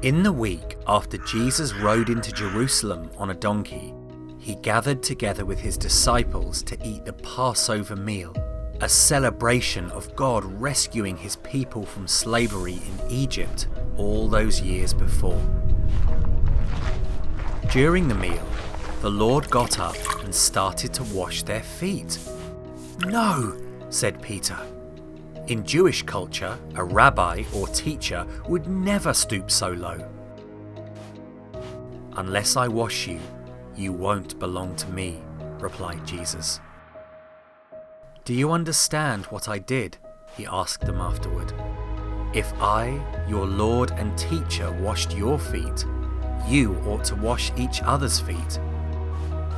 In the week after Jesus rode into Jerusalem on a donkey, he gathered together with his disciples to eat the Passover meal, a celebration of God rescuing his people from slavery in Egypt all those years before. During the meal, the Lord got up and started to wash their feet. "No," said Peter. In Jewish culture, a rabbi or teacher would never stoop so low. "Unless I wash you, you won't belong to me," replied Jesus. "Do you understand what I did?" he asked them afterward. "If I, your Lord and teacher, washed your feet, you ought to wash each other's feet.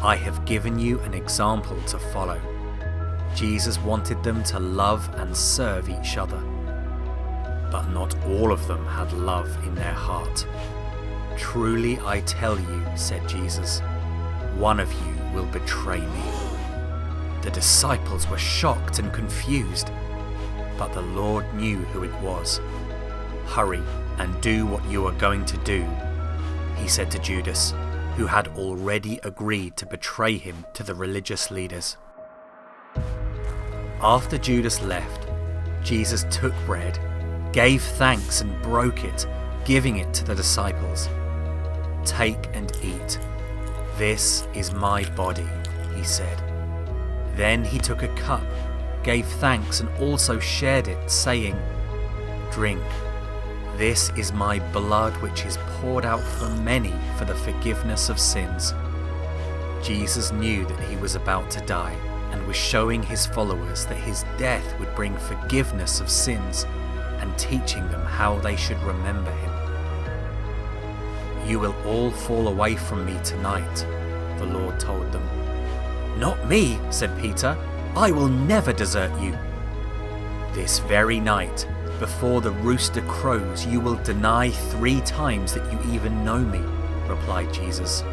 I have given you an example to follow." Jesus wanted them to love and serve each other. But not all of them had love in their heart. "Truly I tell you," said Jesus, "one of you will betray me." The disciples were shocked and confused, but the Lord knew who it was. "Hurry and do what you are going to do," he said to Judas, who had already agreed to betray him to the religious leaders. After Judas left, Jesus took bread, gave thanks and broke it, giving it to the disciples. "Take and eat. This is my body," he said. Then he took a cup, gave thanks and also shared it, saying, "Drink. This is my blood which is poured out for many for the forgiveness of sins." Jesus knew that he was about to die and was showing his followers that his death would bring forgiveness of sins and teaching them how they should remember him. "You will all fall away from me tonight," the Lord told them. "Not me," said Peter. "I will never desert you." "This very night, before the rooster crows, you will deny 3 times that you even know me," replied Jesus.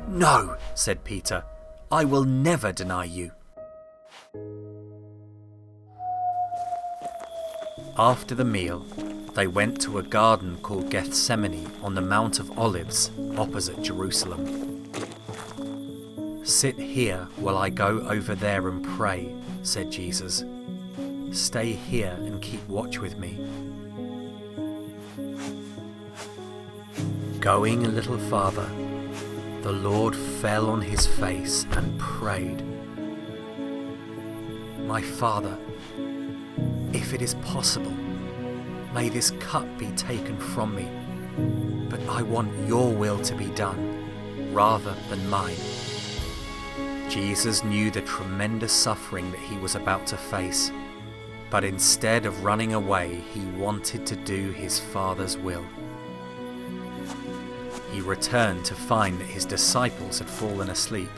"No," said Peter. "I will never deny you." After the meal, they went to a garden called Gethsemane on the Mount of Olives, opposite Jerusalem. "Sit here while I go over there and pray," said Jesus. "Stay here and keep watch with me." Going a little farther, the Lord fell on his face and prayed, "My Father, if it is possible, may this cup be taken from me, but I want your will to be done, rather than mine." Jesus knew the tremendous suffering that he was about to face, but instead of running away, he wanted to do his Father's will. He returned to find that his disciples had fallen asleep.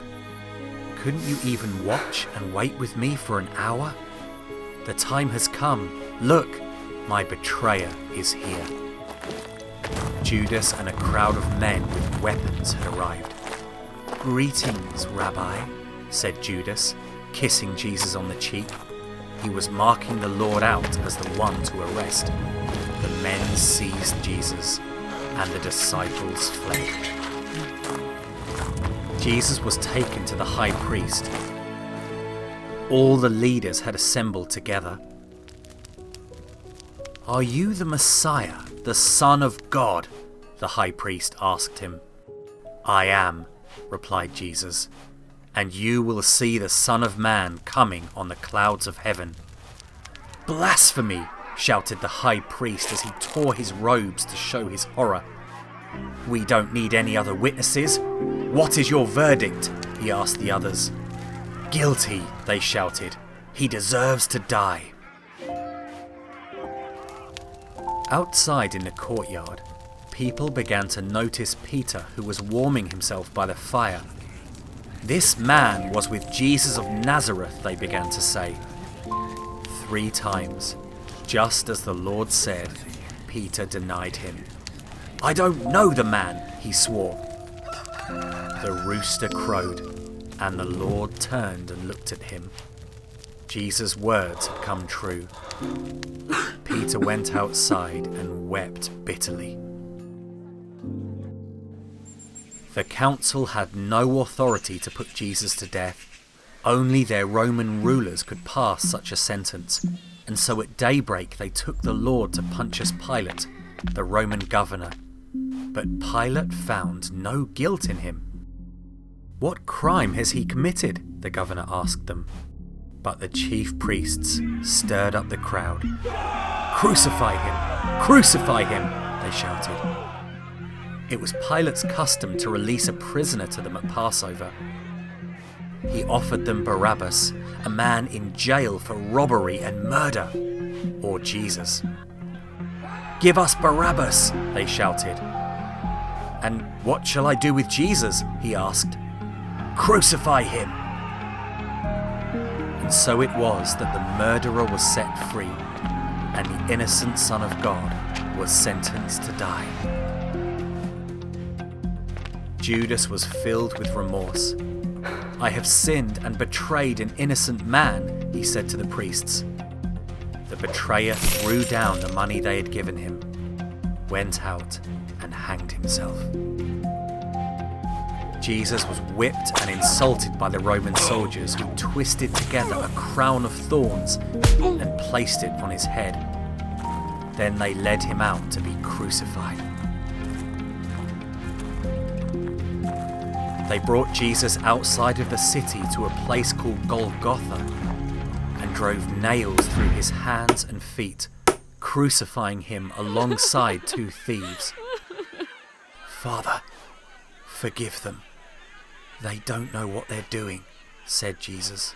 "Couldn't you even watch and wait with me for an hour? The time has come. Look, my betrayer is here." Judas and a crowd of men with weapons had arrived. "Greetings, Rabbi," said Judas, kissing Jesus on the cheek. He was marking the Lord out as the one to arrest. The men seized Jesus, and the disciples fled. Jesus was taken to the high priest. All the leaders had assembled together. "Are you the Messiah, the Son of God?" the high priest asked him. "I am," replied Jesus, "and you will see the Son of Man coming on the clouds of heaven." "Blasphemy!" shouted the high priest as he tore his robes to show his horror. "We don't need any other witnesses. What is your verdict?" he asked the others. "Guilty," they shouted. "He deserves to die." Outside in the courtyard, people began to notice Peter, who was warming himself by the fire. "This man was with Jesus of Nazareth," they began to say. 3 times, just as the Lord said, Peter denied him. "I don't know the man," he swore. The rooster crowed, and the Lord turned and looked at him. Jesus' words had come true. Peter went outside and wept bitterly. The council had no authority to put Jesus to death. Only their Roman rulers could pass such a sentence, and so at daybreak they took the Lord to Pontius Pilate, the Roman governor. But Pilate found no guilt in him. "What crime has he committed?" the governor asked them. But the chief priests stirred up the crowd. "Crucify him! Crucify him!" they shouted. It was Pilate's custom to release a prisoner to them at Passover. He offered them Barabbas, a man in jail for robbery and murder, or Jesus. "Give us Barabbas!" they shouted. "And what shall I do with Jesus?" he asked. "Crucify him!" And so it was that the murderer was set free, and the innocent Son of God was sentenced to die. Judas was filled with remorse. "I have sinned and betrayed an innocent man," he said to the priests. The betrayer threw down the money they had given him, went out and hanged himself. Jesus was whipped and insulted by the Roman soldiers, who twisted together a crown of thorns and placed it on his head. Then they led him out to be crucified. They brought Jesus outside of the city to a place called Golgotha and drove nails through his hands and feet, crucifying him alongside two thieves. "Father, forgive them. They don't know what they're doing," said Jesus.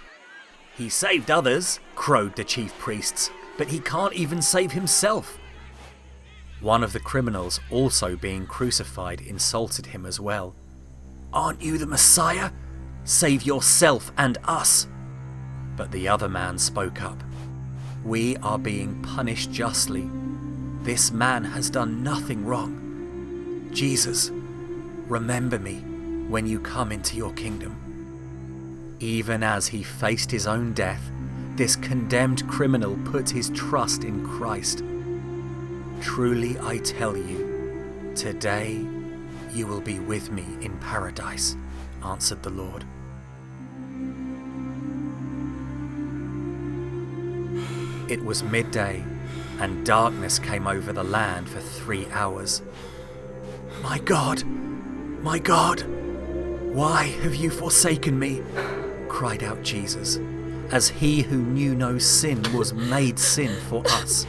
"He saved others," crowed the chief priests, "but he can't even save himself." One of the criminals also being crucified insulted him as well. "Aren't you the Messiah? Save yourself and us." But the other man spoke up. "We are being punished justly. This man has done nothing wrong. Jesus, remember me when you come into your kingdom." Even as he faced his own death, this condemned criminal put his trust in Christ. "Truly I tell you, today you will be with me in paradise," answered the Lord. It was midday, and darkness came over the land for 3 hours. My God, why have you forsaken me?" cried out Jesus, as he who knew no sin was made sin for us.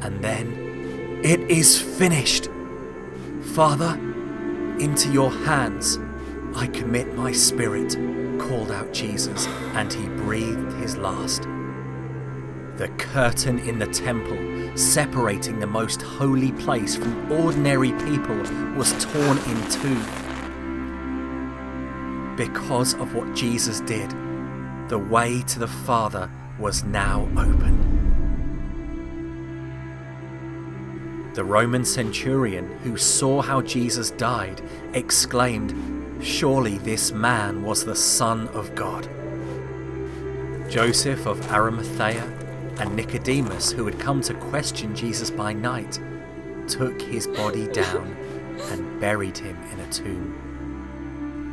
And then, "It is finished. Father, into your hands I commit my spirit," called out Jesus, and he breathed his last. The curtain in the temple, separating the most holy place from ordinary people, was torn in two. Because of what Jesus did, the way to the Father was now open. The Roman centurion, who saw how Jesus died, exclaimed, "Surely this man was the Son of God." Joseph of Arimathea and Nicodemus, who had come to question Jesus by night, took his body down and buried him in a tomb.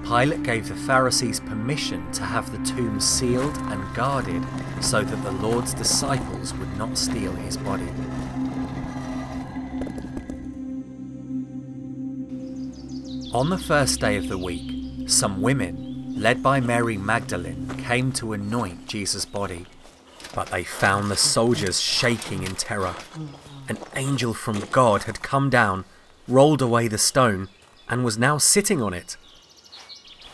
Pilate gave the Pharisees permission to have the tomb sealed and guarded so that the Lord's disciples would not steal his body. On the first day of the week, some women, led by Mary Magdalene, came to anoint Jesus' body. But they found the soldiers shaking in terror. An angel from God had come down, rolled away the stone, and was now sitting on it.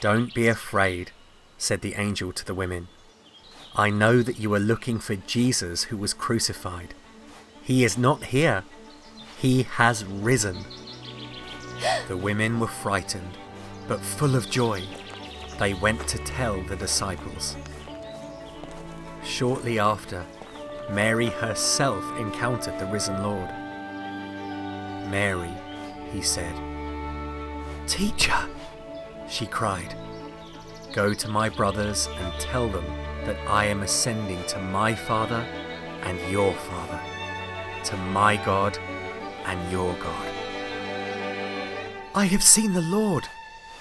"Don't be afraid," said the angel to the women. "I know that you are looking for Jesus who was crucified. He is not here. He has risen." The women were frightened, but full of joy. They went to tell the disciples. Shortly after, Mary herself encountered the risen Lord. "Mary," he said. "Teacher," she cried, "go to my brothers and tell them that I am ascending to my Father and your Father, to my God and your God." "I have seen the Lord,"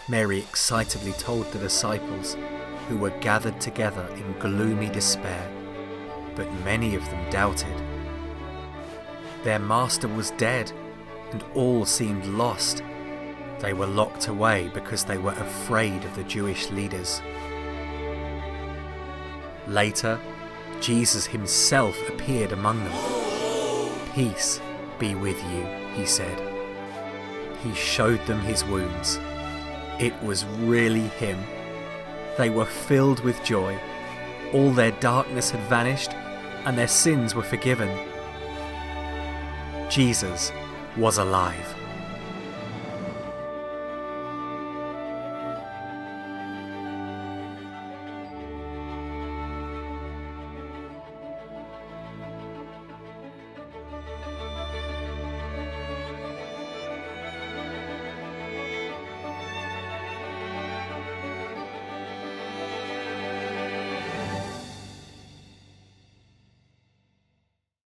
Mary excitedly told the disciples, who were gathered together in gloomy despair, but many of them doubted. Their master was dead, and all seemed lost. They were locked away because they were afraid of the Jewish leaders. Later, Jesus himself appeared among them. "Peace be with you," he said. He showed them his wounds. It was really him. They were filled with joy. All their darkness had vanished, and their sins were forgiven. Jesus was alive.